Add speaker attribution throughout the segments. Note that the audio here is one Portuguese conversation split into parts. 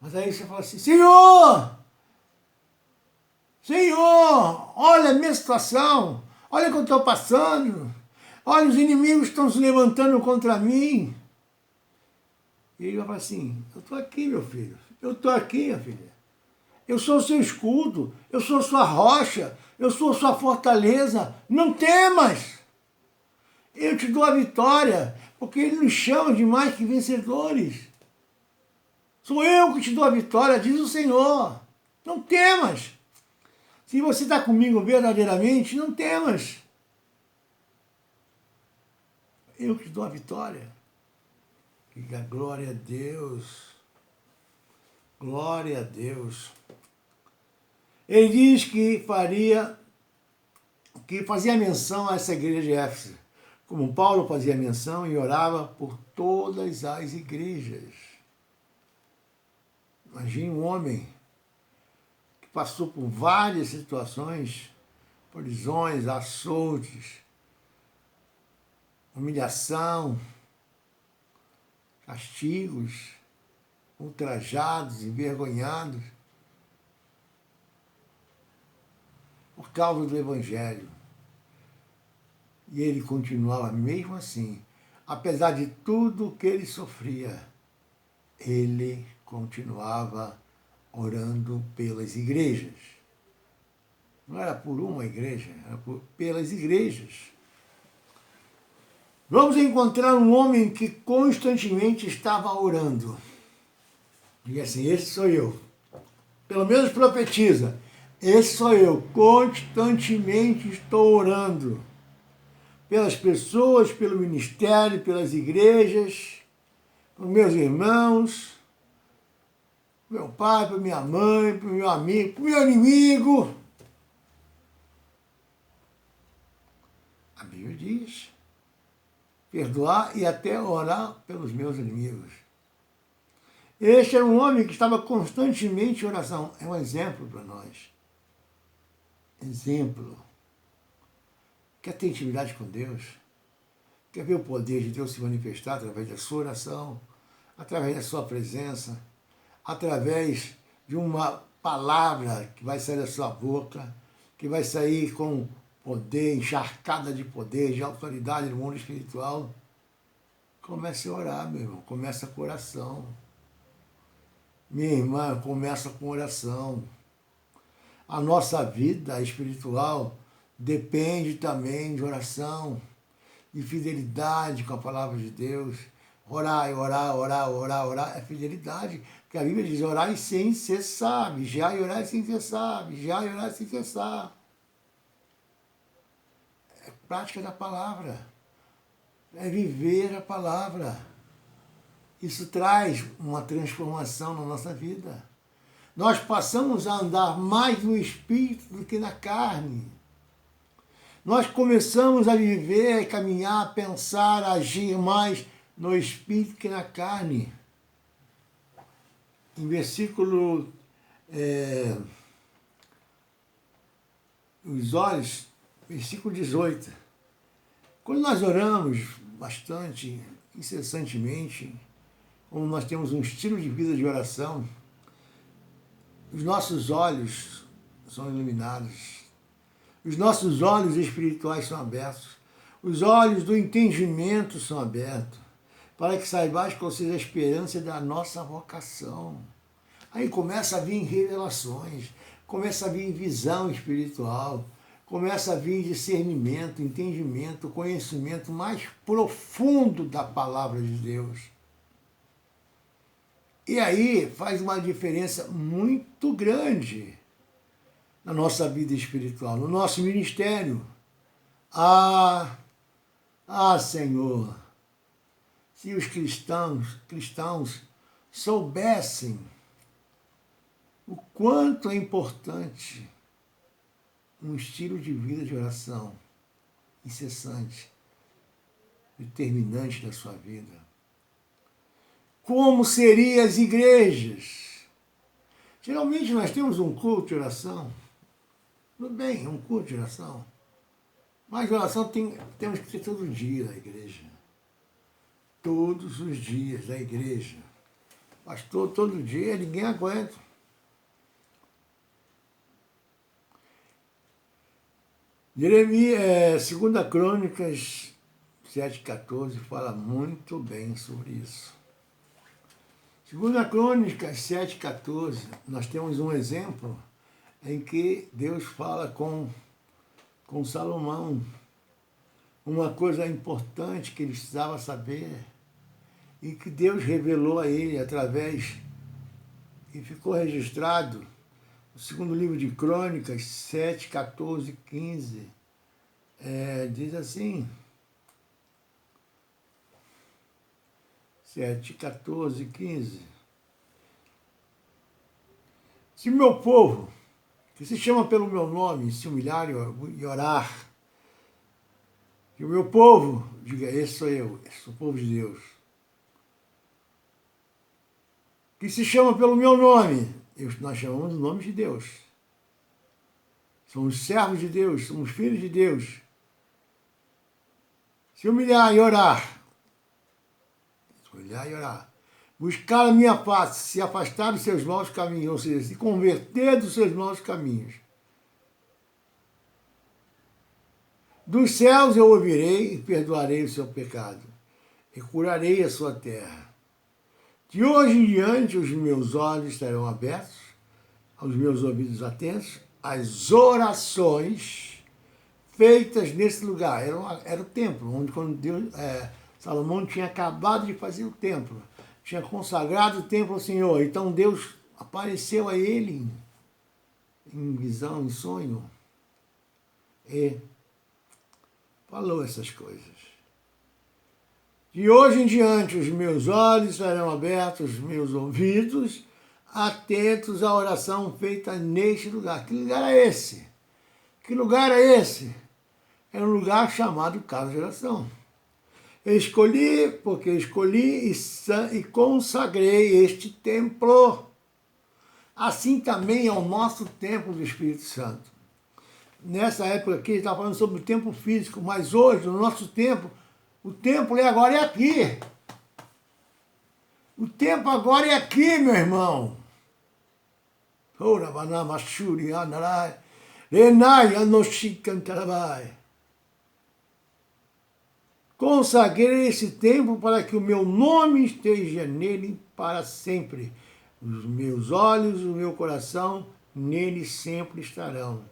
Speaker 1: Mas aí você fala assim, Senhor, olha a minha situação, olha o que eu estou passando, olha os inimigos estão se levantando contra mim. E ele vai falar assim, eu estou aqui, meu filho, eu estou aqui, minha filha. Eu sou o seu escudo, eu sou sua rocha, eu sou sua fortaleza, não temas. Eu te dou a vitória, porque ele nos chama de mais que vencedores. Sou eu que te dou a vitória, diz o Senhor. Não temas. Se você está comigo verdadeiramente, não temas. Eu que te dou a vitória. Diga glória a Deus. Glória a Deus. Ele diz que fazia menção a essa igreja de Éfeso, como Paulo fazia menção e orava por todas as igrejas. Imagine um homem que passou por várias situações, prisões, açoites, humilhação, castigos, ultrajados, envergonhados, por causa do Evangelho. E ele continuava mesmo assim, apesar de tudo que ele sofria, ele continuava orando pelas igrejas. Não era por uma igreja, era pelas igrejas. Vamos encontrar um homem que constantemente estava orando. Diga assim, esse sou eu. Pelo menos profetiza. Esse sou eu, constantemente estou orando. Pelas pessoas, pelo ministério, pelas igrejas, pelos meus irmãos, meu pai, para minha mãe, para o meu amigo, para o meu inimigo. A Bíblia diz, perdoar e até orar pelos meus inimigos. Este era um homem que estava constantemente em oração. É um exemplo para nós. Exemplo. Quer ter intimidade com Deus? Quer ver o poder de Deus se manifestar através da sua oração, através da sua presença, através de uma palavra que vai sair da sua boca, que vai sair com poder, encharcada de poder, de autoridade no mundo espiritual? Comece a orar, meu irmão. Começa com oração. Minha irmã, começa com oração. A nossa vida espiritual depende também de oração, de fidelidade com a palavra de Deus. Orar, orar, orar, orar, orar é fidelidade. Porque a Bíblia diz, orar sem cessar, vigiar e orar sem cessar, vigiar e orar sem cessar. É prática da palavra. É viver a palavra. Isso traz uma transformação na nossa vida. Nós passamos a andar mais no Espírito do que na carne. Nós começamos a viver, a caminhar, a pensar, a agir mais no Espírito que na carne. Em versículo... os olhos, versículo 18. Quando nós oramos bastante, incessantemente, como nós temos um estilo de vida de oração, os nossos olhos são iluminados, os nossos olhos espirituais são abertos, os olhos do entendimento são abertos, para que saibais qual seja a esperança da nossa vocação. Aí começa a vir revelações, começa a vir visão espiritual, começa a vir discernimento, entendimento, conhecimento mais profundo da palavra de Deus. E aí faz uma diferença muito grande na nossa vida espiritual, no nosso ministério. Senhor, se os cristãos soubessem o quanto é importante um estilo de vida de oração incessante, determinante da sua vida. Como seriam as igrejas? Geralmente nós temos um culto de oração. Tudo bem, um culto de oração. Mas oração temos que ter todo dia na igreja. Todos os dias da igreja. Pastor, todo dia, ninguém aguenta. Jeremias, 2 Crônicas 7,14 fala muito bem sobre isso. 2 Crônicas 7,14, nós temos um exemplo em que Deus fala com Salomão uma coisa importante que ele precisava saber e que Deus revelou a ele através, e ficou registrado no segundo livro de Crônicas 7, 14, 15. Diz assim, 7, 14, 15. Se meu povo, que se chama pelo meu nome, se humilhar e orar, que o meu povo, diga, esse sou eu, esse sou o povo de Deus, que se chama pelo meu nome, nós chamamos o nome de Deus. Somos servos de Deus, somos filhos de Deus. Se humilhar e orar, buscar a minha face, se afastar dos seus maus caminhos, ou seja, se converter dos seus maus caminhos. Dos céus eu ouvirei e perdoarei o seu pecado, e curarei a sua terra. De hoje em diante os meus olhos estarão abertos, aos meus ouvidos atentos, às orações feitas nesse lugar. Era o templo, onde quando Salomão tinha acabado de fazer o templo, tinha consagrado o templo ao Senhor. Então Deus apareceu a ele em visão, em sonho, e falou essas coisas. De hoje em diante os meus olhos estarão abertos, os meus ouvidos atentos à oração feita neste lugar. Que lugar é esse? Que lugar é esse? É um lugar chamado Casa de Oração. Eu escolhi, porque escolhi e consagrei este templo. Assim também é o nosso templo do Espírito Santo. Nessa época aqui, a gente está falando sobre o templo físico, mas hoje, no nosso tempo, o templo agora é aqui. O templo agora é aqui, meu irmão. Consagrei esse templo para que o meu nome esteja nele para sempre. Os meus olhos, o meu coração, nele sempre estarão.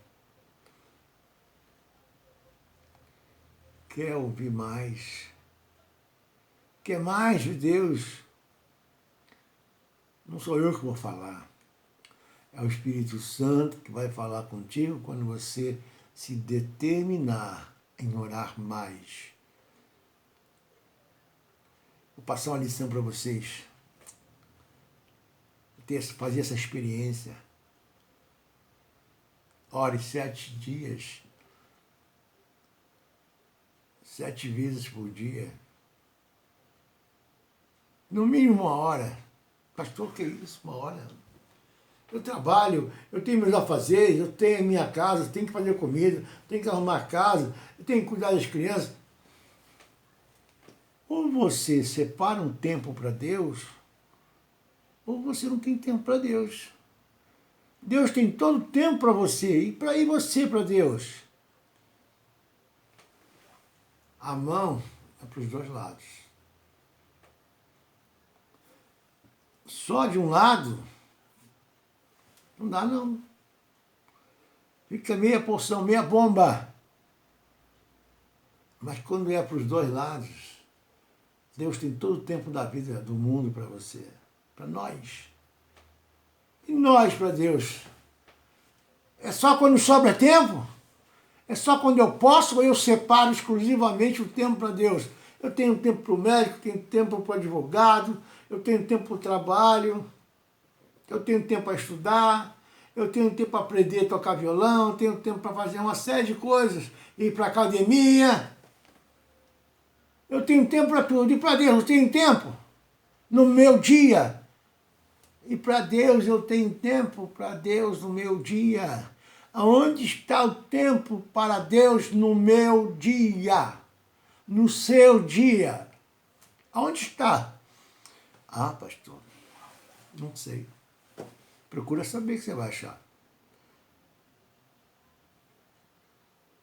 Speaker 1: Quer ouvir mais? Quer mais de Deus? Não sou eu que vou falar. É o Espírito Santo que vai falar contigo quando você se determinar em orar mais. Vou passar uma lição para vocês. Fazer essa experiência. Ore 7 dias. 7 vezes por dia. No mínimo 1 hora. Pastor, que isso? 1 hora? Eu trabalho, eu tenho meus afazeres, eu tenho a minha casa, tenho que fazer comida, tenho que arrumar a casa, eu tenho que cuidar das crianças. Ou você separa um tempo para Deus, ou você não tem tempo para Deus. Deus tem todo o tempo para você, e para ir você para Deus. A mão é para os dois lados. Só de um lado, não dá não. Fica meia porção, meia bomba. Mas quando é para os dois lados, Deus tem todo o tempo da vida, do mundo para você, para nós. E nós para Deus. É só quando sobra tempo? É só quando eu posso ou eu separo exclusivamente o tempo para Deus? Eu tenho tempo para o médico, tenho tempo para o advogado, eu tenho tempo para o trabalho, eu tenho tempo para estudar, eu tenho tempo para aprender a tocar violão, eu tenho tempo para fazer uma série de coisas, ir para a academia. Eu tenho tempo para tudo. E para Deus eu tenho tempo no meu dia. E para Deus eu tenho tempo para Deus no meu dia. Aonde está o tempo para Deus no meu dia? No seu dia? Aonde está? Ah, pastor, Não sei. Procura saber o que você vai achar.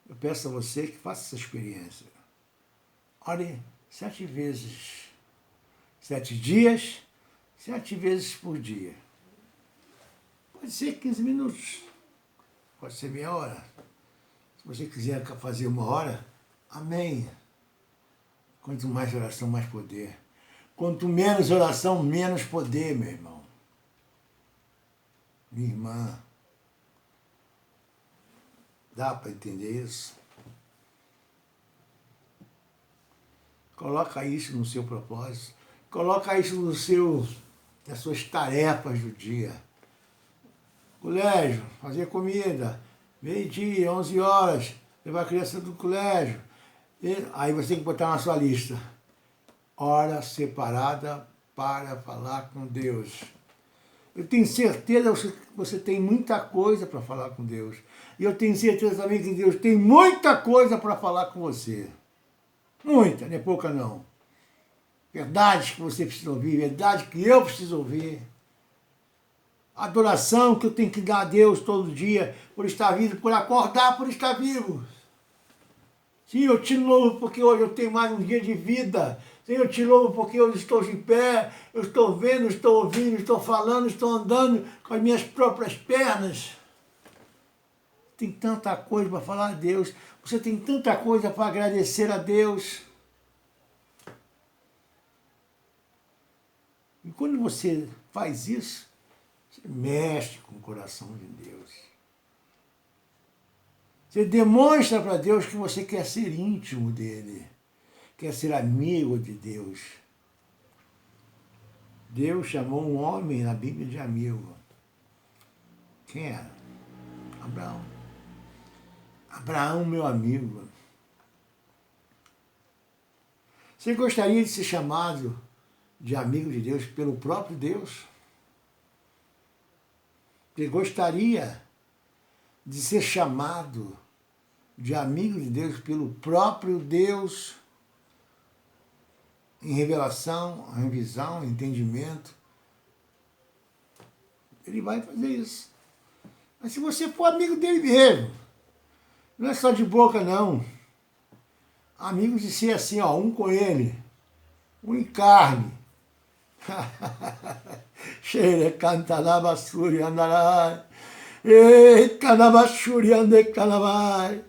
Speaker 1: Eu peço a você que faça essa experiência. Ore 7 vezes. 7 dias, 7 vezes por dia. Pode ser 15 minutos. Pode ser meia hora. Se você quiser fazer 1 hora, amém. Quanto mais oração, mais poder. Quanto menos oração, menos poder, meu irmão. Minha irmã. Dá para entender isso? Coloca isso no seu propósito. Coloca isso nas suas tarefas do dia. Colégio, fazer comida. 12h, 11 horas, levar a criança do colégio. Aí você tem que botar na sua lista. Hora separada para falar com Deus. Eu tenho certeza que você tem muita coisa para falar com Deus. E eu tenho certeza também que Deus tem muita coisa para falar com você. Muita, não é pouca não. Verdades que você precisa ouvir, verdade que eu preciso ouvir. Adoração que eu tenho que dar a Deus todo dia, por estar vivo, por acordar, por estar vivo. Sim, eu te louvo porque hoje eu tenho mais um dia de vida. Sim, eu te louvo porque eu estou de pé, eu estou vendo, estou ouvindo, estou falando, estou andando com as minhas próprias pernas. Tem tanta coisa para falar a Deus, você tem tanta coisa para agradecer a Deus. E quando você faz isso, você mexe com o coração de Deus. Você demonstra para Deus que você quer ser íntimo dele, quer ser amigo de Deus. Deus chamou um homem na Bíblia de amigo. Quem era? Abraão. Abraão, meu amigo. Você gostaria de ser chamado de amigo de Deus pelo próprio Deus? Você gostaria de ser chamado de amigo de Deus pelo próprio Deus em revelação, em visão, em entendimento? Ele vai fazer isso. Mas se você for amigo dele mesmo, não é só de boca não. Amigo de ser assim, ó, um com ele, um em carne. Xere cantalabasuri andarai. E canabashuri ande canabai.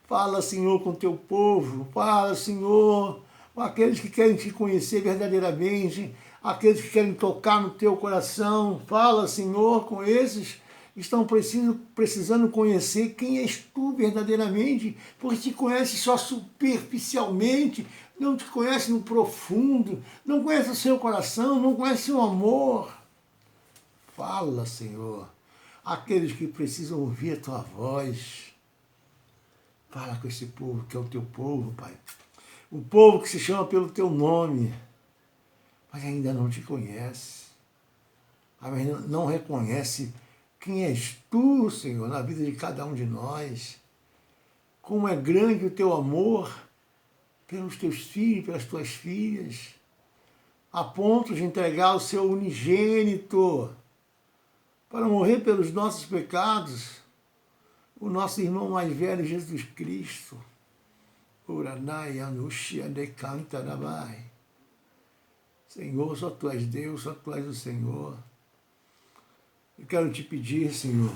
Speaker 1: Fala, Senhor, com o teu povo. Fala, Senhor, com aqueles que querem te conhecer verdadeiramente, aqueles que querem tocar no teu coração. Fala, Senhor, com esses que estão precisando conhecer quem és tu verdadeiramente, porque te conhece só superficialmente, não te conhece no profundo, não conhece o seu coração, não conhece o amor. Fala, Senhor, aqueles que precisam ouvir a tua voz. Fala com esse povo que é o teu povo, Pai. O povo que se chama pelo teu nome, mas ainda não te conhece. Mas não reconhece quem és tu, Senhor, na vida de cada um de nós. Como é grande o teu amor pelos teus filhos, pelas tuas filhas, a ponto de entregar o seu unigênito para morrer pelos nossos pecados, o nosso irmão mais velho, Jesus Cristo. Senhor, só tu és Deus, só tu és o Senhor. Eu quero te pedir, Senhor,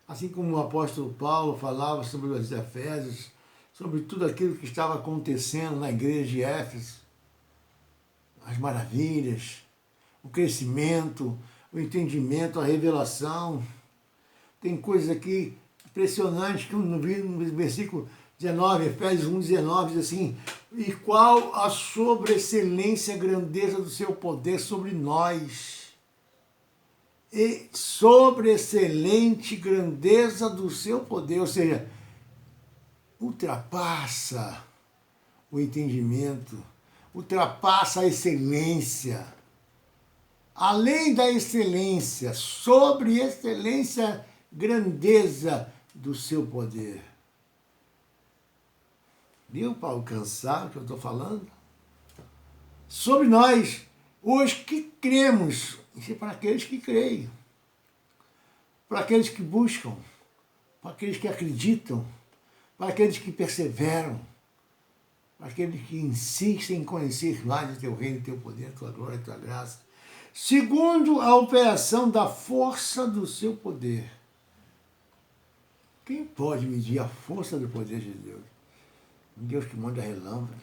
Speaker 1: assim como o apóstolo Paulo falava sobre os Efésios, sobre tudo aquilo que estava acontecendo na igreja de Éfeso, as maravilhas, o crescimento, o entendimento, a revelação. Tem coisas aqui impressionantes que no versículo 19, Efésios 1:19, diz assim: e qual a sobreexcelência, a grandeza do seu poder sobre nós. E sobreexcelente grandeza do seu poder, ou seja, ultrapassa o entendimento, ultrapassa a excelência, além da excelência, sobre excelência, grandeza do seu poder. Deu para alcançar o que eu estou falando? Sobre nós, os que cremos Isso é para aqueles que creem, para aqueles que buscam, para aqueles que acreditam, para aqueles que perseveram, para aqueles que insistem em conhecer mais o teu reino, o teu poder, a tua glória, a tua graça, segundo a operação da força do seu poder. Quem pode medir a força do poder de Deus? Um Deus que manda relâmpago,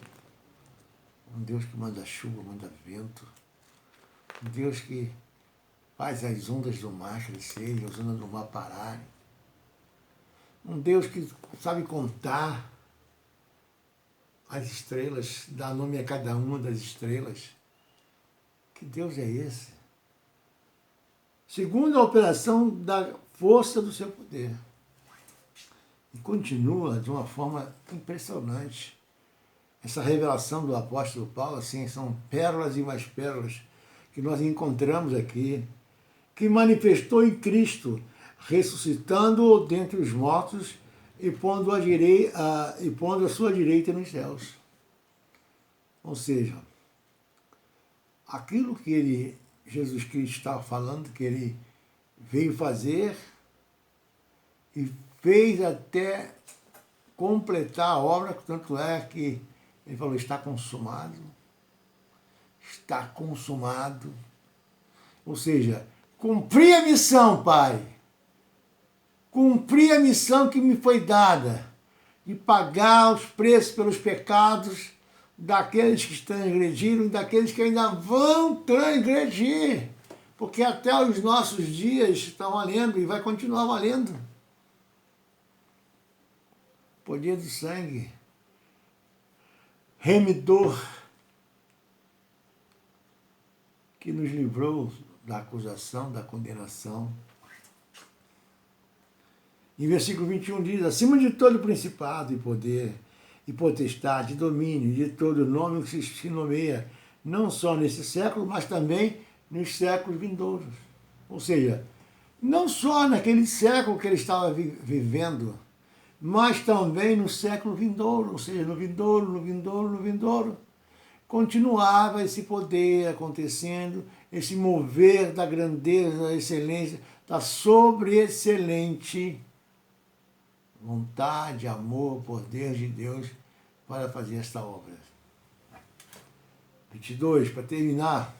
Speaker 1: um Deus que manda chuva, manda vento, um Deus que faz as ondas do mar crescerem, as ondas do mar pararem, um Deus que sabe contar as estrelas, dá nome a cada uma das estrelas. Que Deus é esse? Segundo a operação da força do seu poder. E continua de uma forma impressionante. Essa revelação do apóstolo Paulo, assim, são pérolas e mais pérolas que nós encontramos aqui, que manifestou em Cristo, ressuscitando-o dentre os mortos e pondo a sua direita nos céus. Ou seja, aquilo que Jesus Cristo estava falando, que ele veio fazer e fez até completar a obra, tanto é que ele falou, está consumado. Está consumado. Ou seja, cumpri a missão, Pai. Cumpri a missão que me foi dada, de pagar os preços pelos pecados daqueles que transgrediram e daqueles que ainda vão transgredir. Porque até os nossos dias estão valendo e vai continuar valendo. O poder do sangue, remidor, que nos livrou da acusação, da condenação. Em versículo 21 diz, acima de todo principado e poder, e potestade, e domínio, de todo nome que se nomeia, não só nesse século, mas também nos séculos vindouros. Ou seja, não só naquele século que ele estava vivendo, mas também no século vindouro, ou seja, no vindouro, no vindouro, no vindouro. Continuava esse poder acontecendo, esse mover da grandeza, da excelência, da sobreexcelente vontade, amor, poder de Deus para fazer esta obra. 22, para terminar.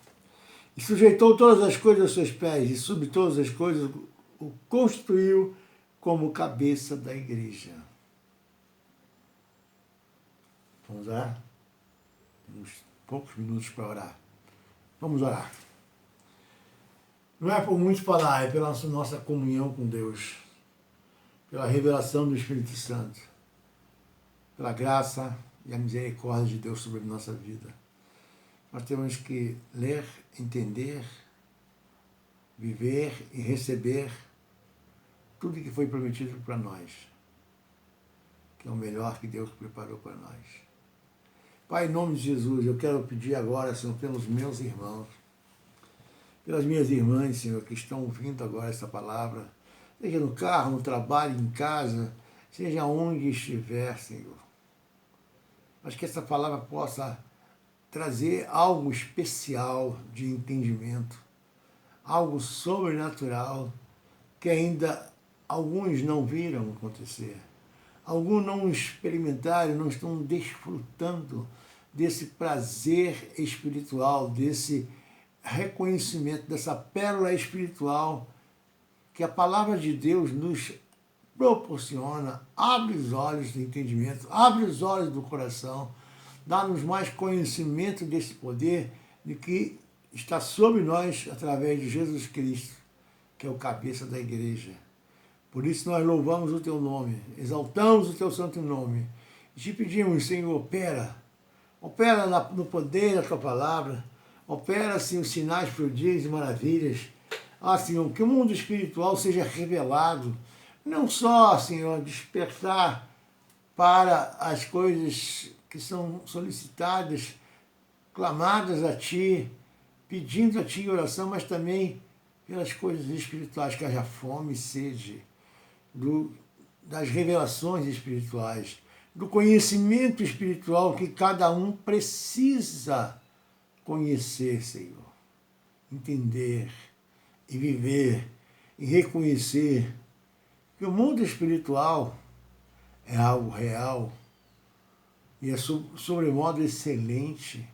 Speaker 1: E sujeitou todas as coisas aos seus pés, e sobre todas as coisas o constituiu como cabeça da igreja. Vamos orar? Temos poucos minutos para orar. Vamos orar. Não é por muito falar, é pela nossa comunhão com Deus, pela revelação do Espírito Santo, pela graça e a misericórdia de Deus sobre a nossa vida. Nós temos que ler, entender, viver e receber tudo que foi prometido para nós, que é o melhor que Deus preparou para nós. Pai, em nome de Jesus, eu quero pedir agora, Senhor, pelos meus irmãos, pelas minhas irmãs, Senhor, que estão ouvindo agora essa palavra, seja no carro, no trabalho, em casa, seja onde estiver, Senhor. Mas que essa palavra possa trazer algo especial de entendimento, algo sobrenatural que ainda alguns não viram acontecer. Alguns não experimentaram, não estão desfrutando desse prazer espiritual, desse reconhecimento, dessa pérola espiritual que a palavra de Deus nos proporciona. Abre os olhos do entendimento, abre os olhos do coração, dá-nos mais conhecimento desse poder de que está sobre nós através de Jesus Cristo, que é o cabeça da igreja. Por isso nós louvamos o teu nome, exaltamos o teu santo nome e te pedimos, Senhor, opera no poder da tua palavra, opera, Senhor, sinais, prodígios e maravilhas. Senhor, que o mundo espiritual seja revelado, não só, Senhor, despertar para as coisas que são solicitadas, clamadas a Ti, pedindo a Ti em oração, mas também pelas coisas espirituais, que haja fome e sede das revelações espirituais, do conhecimento espiritual que cada um precisa conhecer, Senhor. entender e viver e reconhecer que o mundo espiritual é algo real e é sobremodo excelente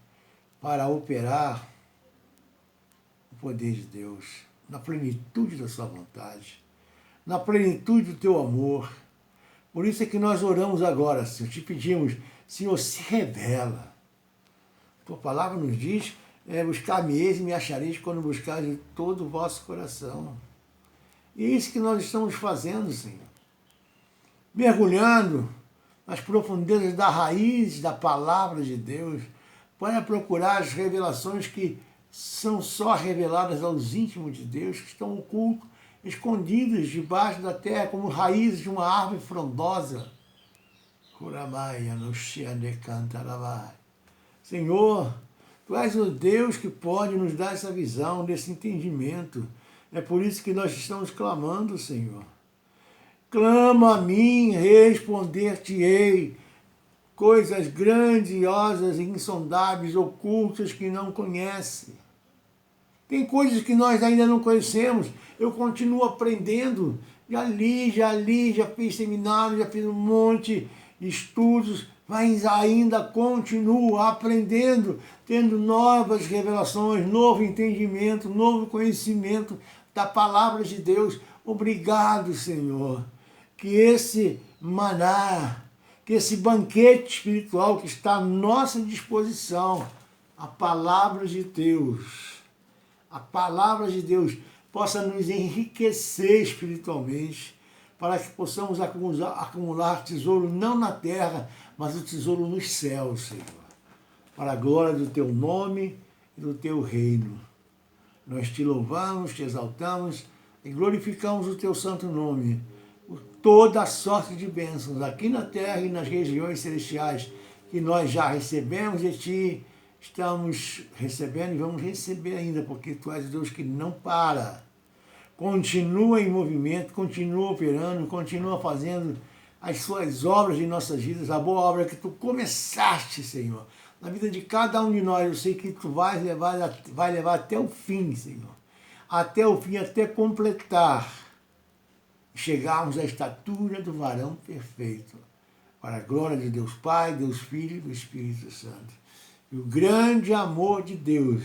Speaker 1: para operar o poder de Deus na plenitude da sua vontade, na plenitude do teu amor. Por isso é que nós oramos agora, Senhor, te pedimos, Senhor, se revela. Tua palavra nos diz, buscar-me-eis e me achareis quando buscares de todo o vosso coração. E é isso que nós estamos fazendo, Senhor. Mergulhando nas profundezas da raiz da palavra de Deus, para procurar as revelações que são só reveladas aos íntimos de Deus, que estão ocultos, escondidos debaixo da terra, como raízes de uma árvore frondosa. Senhor, Tu és o Deus que pode nos dar essa visão, desse entendimento. É por isso que nós estamos clamando, Senhor. Clama a mim, responder-te-ei. Coisas grandiosas, insondáveis, ocultas que não conhece. Tem coisas que nós ainda não conhecemos. Eu continuo aprendendo. Já li, já fiz seminário, já fiz um monte de estudos, mas ainda continuo aprendendo, tendo novas revelações, novo entendimento, novo conhecimento da palavra de Deus. Obrigado, Senhor, que esse maná, que esse banquete espiritual que está à nossa disposição, a palavra de Deus, possa nos enriquecer espiritualmente, para que possamos acumular tesouro não na terra, mas o tesouro nos céus, Senhor, para a glória do Teu nome e do Teu reino. Nós Te louvamos, Te exaltamos e glorificamos o Teu santo nome, por toda a sorte de bênçãos aqui na terra e nas regiões celestiais que nós já recebemos de Ti, estamos recebendo e vamos receber ainda, porque Tu és Deus que não para. Continua em movimento, continua operando, continua fazendo as Suas obras em nossas vidas, a boa obra que Tu começaste, Senhor, na vida de cada um de nós. Eu sei que Tu vai levar até o fim, Senhor, até o fim, até completar, chegarmos à estatura do varão perfeito, para a glória de Deus Pai, Deus Filho e do Espírito Santo. E o grande amor de Deus,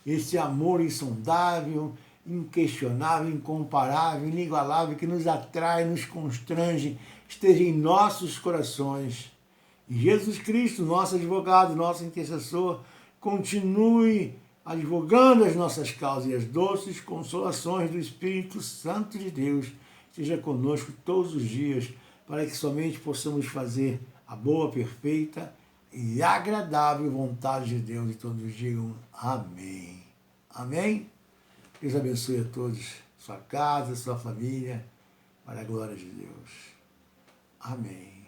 Speaker 1: esse amor insondável, inquestionável, incomparável, inigualável, que nos atrai, nos constrange, esteja em nossos corações. E Jesus Cristo, nosso advogado, nosso intercessor, continue advogando as nossas causas, e as doces consolações do Espírito Santo de Deus esteja conosco todos os dias, para que somente possamos fazer a boa, perfeita e agradável vontade de Deus. E todos digam amém. Amém? Deus abençoe a todos, sua casa, sua família, para a glória de Deus. Amém.